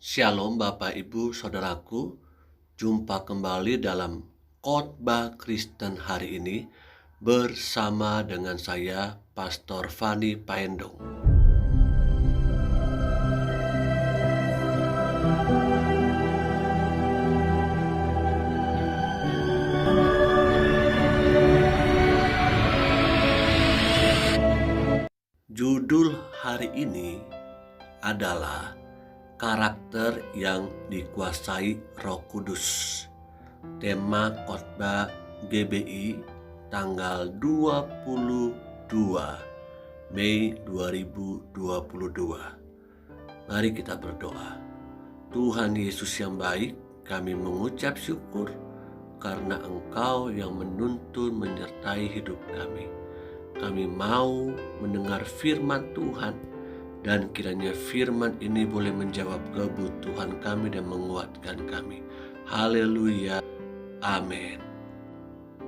Shalom Bapak Ibu Saudaraku, jumpa kembali dalam khotbah Kristen hari ini bersama dengan saya Pastor Fani Paendong. Judul hari ini adalah karakter yang dikuasai Roh Kudus. Tema khotbah GBI tanggal 22 Mei 2022. Mari kita berdoa. Tuhan Yesus yang baik, kami mengucap syukur karena Engkau yang menuntun menyertai hidup kami. Kami mau mendengar firman Tuhan, dan kiranya firman ini boleh menjawab kebutuhan kami dan menguatkan kami. Haleluya. Amin.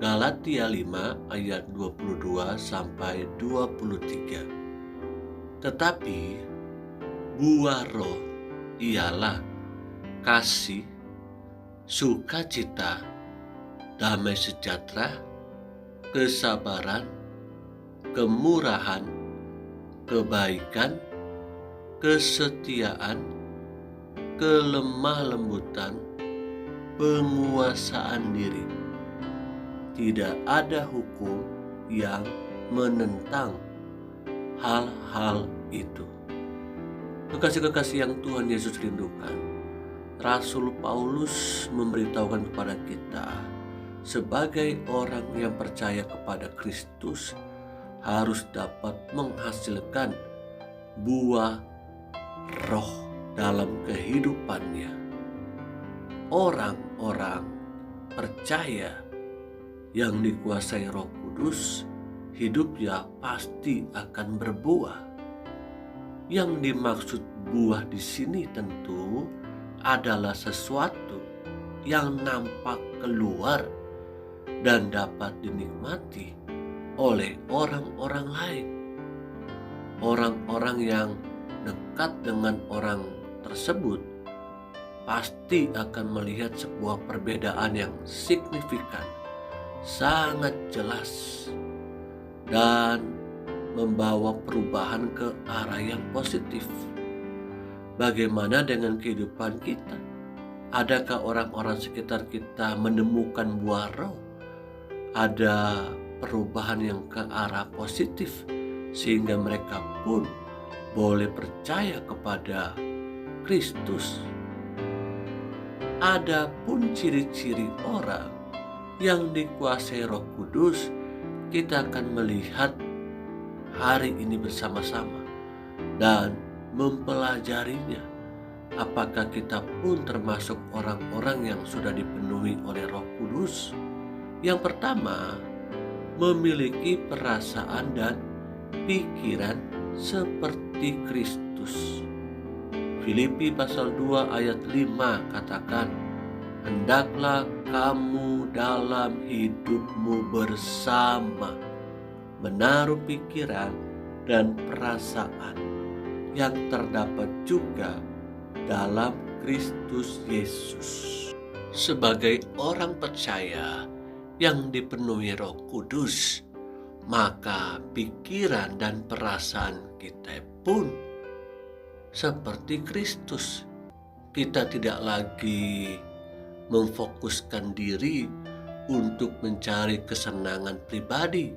Galatia 5 ayat 22 sampai 23. Tetapi buah roh ialah kasih, sukacita, damai sejahtera, kesabaran, kemurahan, kebaikan, kesetiaan, kelemah lembutan, penguasaan diri. Tidak ada hukum yang menentang hal-hal itu. Kekasih-kekasih yang Tuhan Yesus rindukan, Rasul Paulus memberitahukan kepada kita sebagai orang yang percaya kepada Kristus harus dapat menghasilkan buah roh dalam kehidupannya. Orang-orang percaya yang dikuasai Roh Kudus, hidupnya pasti akan berbuah. Yang dimaksud buah di sini tentu adalah sesuatu yang nampak keluar dan dapat dinikmati oleh orang-orang lain. Orang-orang yang dekat dengan orang tersebut pasti akan melihat sebuah perbedaan yang signifikan, sangat jelas, dan membawa perubahan ke arah yang positif. Bagaimana dengan kehidupan kita? Adakah orang-orang sekitar kita menemukan buah roh? Ada perubahan yang ke arah positif sehingga mereka pun boleh percaya kepada Kristus. Ada pun ciri-ciri orang yang dikuasai Roh Kudus, kita akan melihat hari ini bersama-sama dan mempelajarinya. Apakah kita pun termasuk orang-orang yang sudah dipenuhi oleh Roh Kudus? Yang pertama, memiliki perasaan dan pikiran seperti Kristus. Filipi pasal 2 ayat 5 katakan, hendaklah kamu dalam hidupmu bersama menaruh pikiran dan perasaan yang terdapat juga dalam Kristus Yesus. Sebagai orang percaya yang dipenuhi Roh Kudus, maka pikiran dan perasaan kita pun seperti Kristus. Kita tidak lagi memfokuskan diri untuk mencari kesenangan pribadi,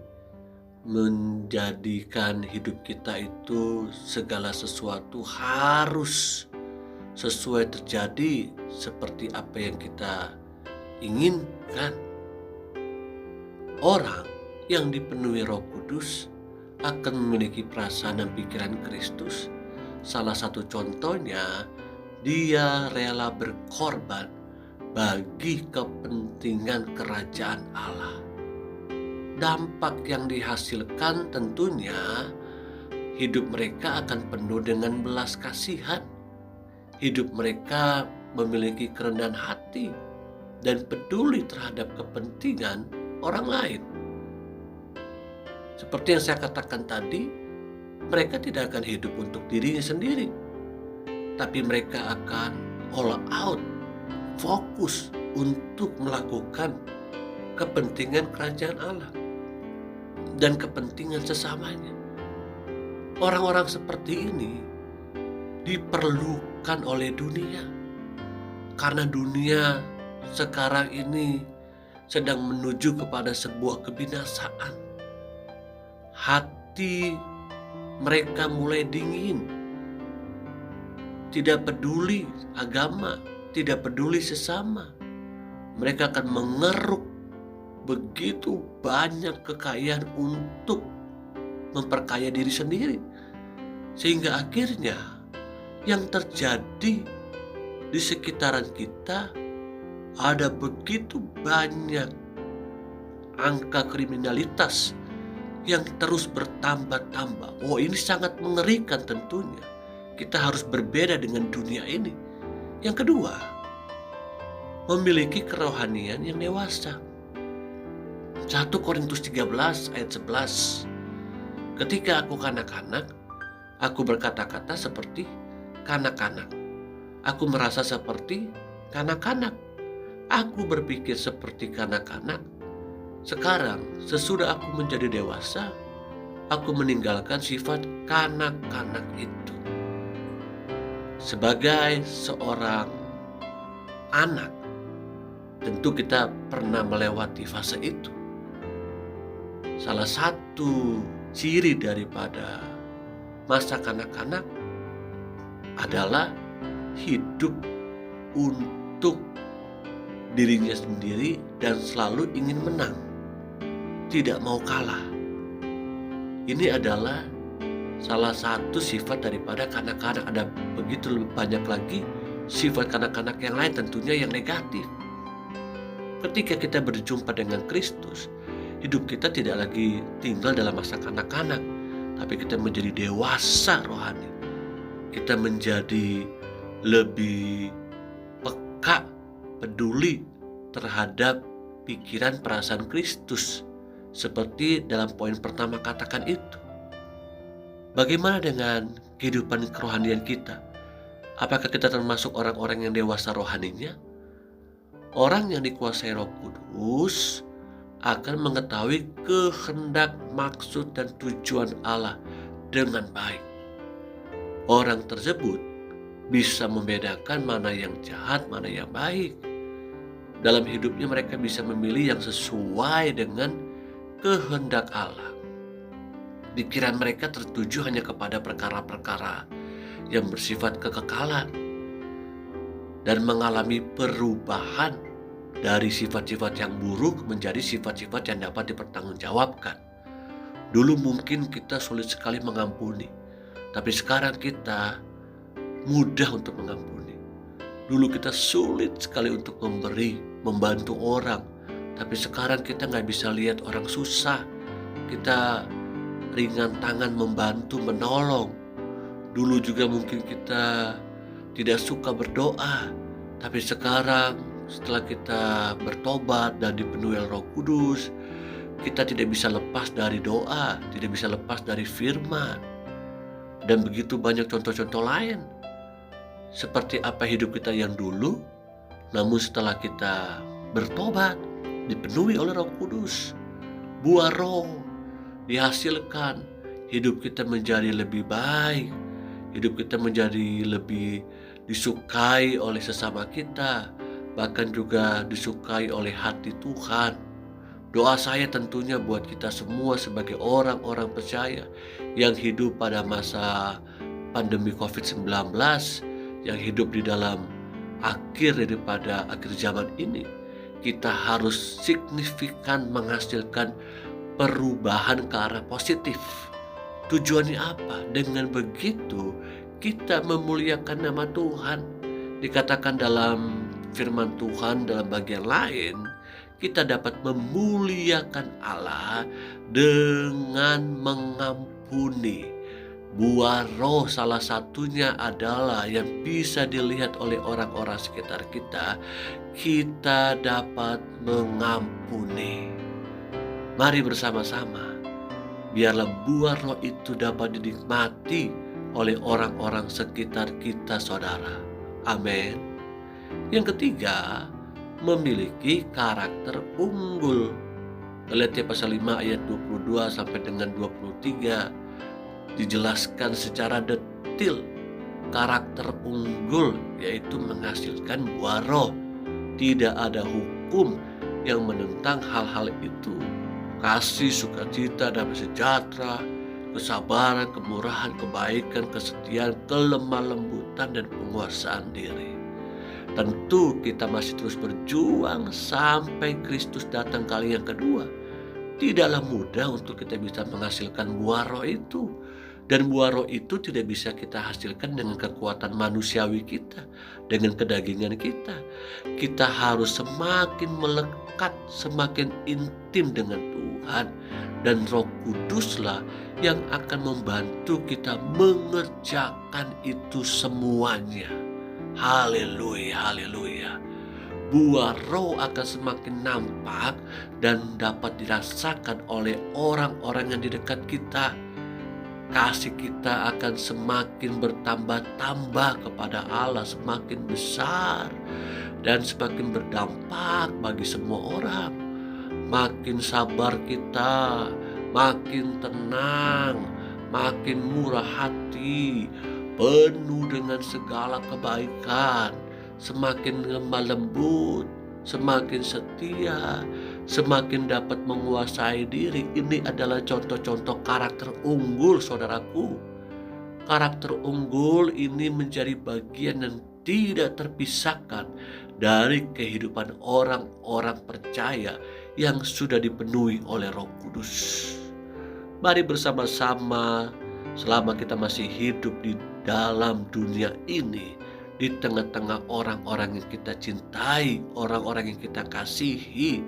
menjadikan hidup kita itu segala sesuatu harus sesuai terjadi seperti apa yang kita inginkan. Orang yang dipenuhi Roh Kudus akan memiliki perasaan dan pikiran Kristus. Salah satu contohnya, dia rela berkorban bagi kepentingan kerajaan Allah. Dampak yang dihasilkan tentunya hidup mereka akan penuh dengan belas kasihan. Hidup mereka memiliki kerendahan hati dan peduli terhadap kepentingan orang lain. Seperti yang saya katakan tadi, mereka tidak akan hidup untuk dirinya sendiri, tapi mereka akan all out, fokus untuk melakukan kepentingan kerajaan Allah dan kepentingan sesamanya. Orang-orang seperti ini diperlukan oleh dunia, karena dunia sekarang ini sedang menuju kepada sebuah kebinasaan. Hati mereka mulai dingin, tidak peduli agama, tidak peduli sesama. Mereka akan mengeruk begitu banyak kekayaan untuk memperkaya diri sendiri, sehingga akhirnya yang terjadi di sekitaran kita ada begitu banyak angka kriminalitas yang terus bertambah-tambah. Oh, ini sangat mengerikan tentunya. Kita harus berbeda dengan dunia ini. Yang kedua, memiliki kerohanian yang dewasa. 1 Korintus 13 ayat 11. Ketika aku kanak-kanak, aku berkata-kata seperti kanak-kanak. Aku merasa seperti kanak-kanak. Aku berpikir seperti kanak-kanak. Sekarang, sesudah aku menjadi dewasa, aku meninggalkan sifat kanak-kanak itu. Sebagai seorang anak, tentu kita pernah melewati fase itu. Salah satu ciri daripada masa kanak-kanak adalah hidup untuk dirinya sendiri dan selalu ingin menang, tidak mau kalah. Ini adalah salah satu sifat daripada kanak-kanak. Ada begitu lebih banyak lagi sifat kanak-kanak yang lain, tentunya yang negatif. Ketika kita berjumpa dengan Kristus, hidup kita tidak lagi tinggal dalam masa kanak-kanak, tapi kita menjadi dewasa rohani. Kita menjadi lebih peka, peduli terhadap pikiran perasaan Kristus, seperti dalam poin pertama katakan itu. Bagaimana dengan kehidupan kerohanian kita? Apakah kita termasuk orang-orang yang dewasa rohaninya? Orang yang dikuasai Roh Kudus akan mengetahui kehendak, maksud, dan tujuan Allah dengan baik. Orang tersebut bisa membedakan mana yang jahat, mana yang baik. Dalam hidupnya mereka bisa memilih yang sesuai dengan kehendak Allah. Pikiran mereka tertuju hanya kepada perkara-perkara yang bersifat kekekalan dan mengalami perubahan dari sifat-sifat yang buruk menjadi sifat-sifat yang dapat dipertanggungjawabkan. Dulu mungkin kita sulit sekali mengampuni, tapi sekarang kita mudah untuk mengampuni. Dulu kita sulit sekali untuk memberi, membantu orang, tapi sekarang kita nggak bisa lihat orang susah. Kita ringan tangan membantu, menolong. Dulu juga mungkin kita tidak suka berdoa, tapi sekarang setelah kita bertobat dan dipenuhi Roh Kudus, kita tidak bisa lepas dari doa, tidak bisa lepas dari firman. Dan begitu banyak contoh-contoh lain. Seperti apa hidup kita yang dulu, namun setelah kita bertobat, dipenuhi oleh Roh Kudus, buah roh dihasilkan, hidup kita menjadi lebih baik, hidup kita menjadi lebih disukai oleh sesama kita, bahkan juga disukai oleh hati Tuhan. Doa saya tentunya buat kita semua sebagai orang-orang percaya yang hidup pada masa pandemi COVID-19, yang hidup di dalam akhir daripada akhir zaman ini, kita harus signifikan menghasilkan perubahan ke arah positif. Tujuannya apa? Dengan begitu kita memuliakan nama Tuhan. Dikatakan dalam firman Tuhan dalam bagian lain, kita dapat memuliakan Allah dengan mengampuni. Buah roh salah satunya adalah yang bisa dilihat oleh orang-orang sekitar kita. Kita dapat mengampuni. Mari bersama-sama, biarlah buah roh itu dapat dinikmati oleh orang-orang sekitar kita, saudara. Amin. Yang ketiga, memiliki karakter unggul. Galatia pasal 5 ayat 22 sampai dengan 23 dijelaskan secara detil karakter unggul, yaitu menghasilkan buah roh. Tidak ada hukum yang menentang hal-hal itu. Kasih, sukacita, damai sejahtera, kesabaran, kemurahan, kebaikan, kesetiaan, kelemah lembutan, dan penguasaan diri. Tentu kita masih terus berjuang sampai Kristus datang kali yang kedua. Tidaklah mudah untuk kita bisa menghasilkan buah roh itu. Dan buah roh itu tidak bisa kita hasilkan dengan kekuatan manusiawi kita, dengan kedagingan kita. Kita harus semakin melekat, semakin intim dengan Tuhan. Dan Roh Kuduslah yang akan membantu kita mengerjakan itu semuanya. Haleluya, haleluya. Buah roh akan semakin nampak dan dapat dirasakan oleh orang-orang yang di dekat kita. Kasih kita akan semakin bertambah-tambah kepada Allah, semakin besar dan semakin berdampak bagi semua orang. Makin sabar kita, makin tenang, makin murah hati, penuh dengan segala kebaikan, semakin lemah lembut, semakin setia, semakin dapat menguasai diri. Ini adalah contoh-contoh karakter unggul, saudaraku. Karakter unggul ini menjadi bagian yang tidak terpisahkan dari kehidupan orang-orang percaya yang sudah dipenuhi oleh Roh Kudus. Mari bersama-sama, selama kita masih hidup di dalam dunia ini, di tengah-tengah orang-orang yang kita cintai, orang-orang yang kita kasihi,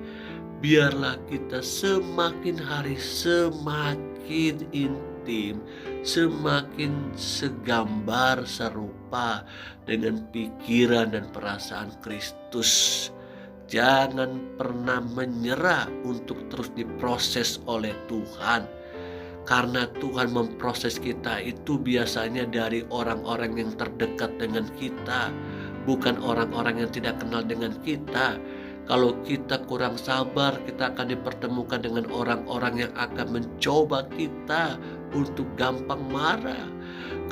biarlah kita semakin hari semakin intim, semakin segambar serupa dengan pikiran dan perasaan Kristus. Jangan pernah menyerah untuk terus diproses oleh Tuhan. Karena Tuhan memproses kita itu biasanya dari orang-orang yang terdekat dengan kita, bukan orang-orang yang tidak kenal dengan kita. Kalau kita kurang sabar, kita akan dipertemukan dengan orang-orang yang akan mencoba kita untuk gampang marah.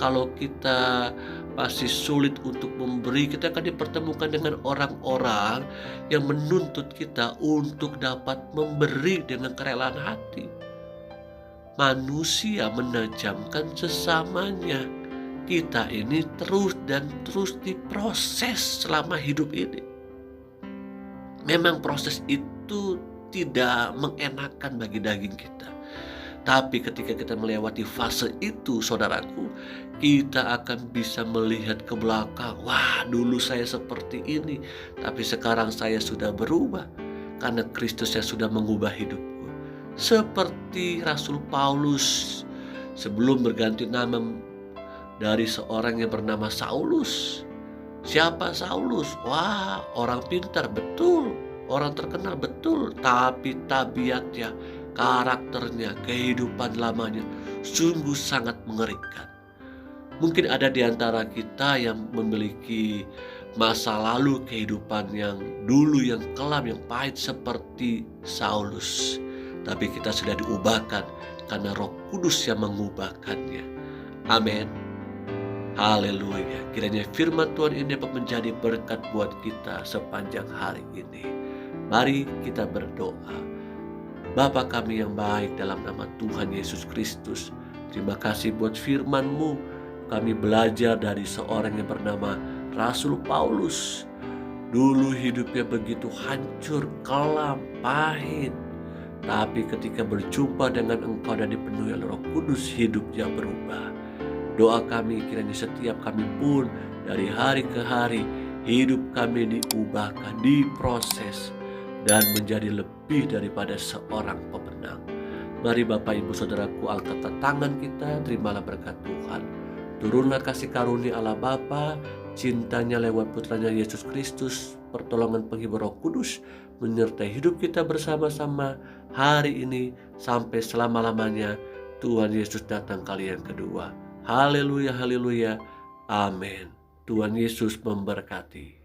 Kalau kita masih sulit untuk memberi, kita akan dipertemukan dengan orang-orang yang menuntut kita untuk dapat memberi dengan kerelaan hati. Manusia menajamkan sesamanya. Kita ini terus dan terus diproses selama hidup ini. Memang proses itu tidak mengenakan bagi daging kita. Tapi ketika kita melewati fase itu, saudaraku, kita akan bisa melihat ke belakang. Wah, dulu saya seperti ini, tapi sekarang saya sudah berubah karena Kristus yang sudah mengubah hidupku. Seperti Rasul Paulus sebelum berganti nama dari seorang yang bernama Saulus. Siapa Saulus? Wah, orang pintar, betul. Orang terkenal, betul. Tapi tabiatnya, karakternya, kehidupan lamanya sungguh sangat mengerikan. Mungkin ada di antara kita yang memiliki masa lalu kehidupan yang dulu yang kelam, yang pahit seperti Saulus. Tapi kita sudah diubahkan karena Roh Kudus yang mengubahkannya. Amin. Haleluya. Kiranya firman Tuhan ini dapat menjadi berkat buat kita sepanjang hari ini. Mari kita berdoa. Bapa kami yang baik, dalam nama Tuhan Yesus Kristus, terima kasih buat firman-Mu. Kami belajar dari seorang yang bernama Rasul Paulus. Dulu hidupnya begitu hancur, kelam, pahit. Tapi ketika berjumpa dengan Engkau dan dipenuhi oleh Roh Kudus, hidupnya berubah. Doa kami kiranya setiap kami pun dari hari ke hari hidup kami diubahkan, diproses dan menjadi lebih daripada seorang pemenang. Mari Bapak Ibu Saudaraku, angkatlah tangan kita, terimalah berkat Tuhan. Turunlah kasih karunia Allah Bapa, cintanya lewat putranya Yesus Kristus, pertolongan penghibur Roh Kudus menyertai hidup kita bersama-sama hari ini sampai selama-lamanya. Tuhan Yesus datang kali yang kedua. Haleluya, haleluya, amin. Tuhan Yesus memberkati.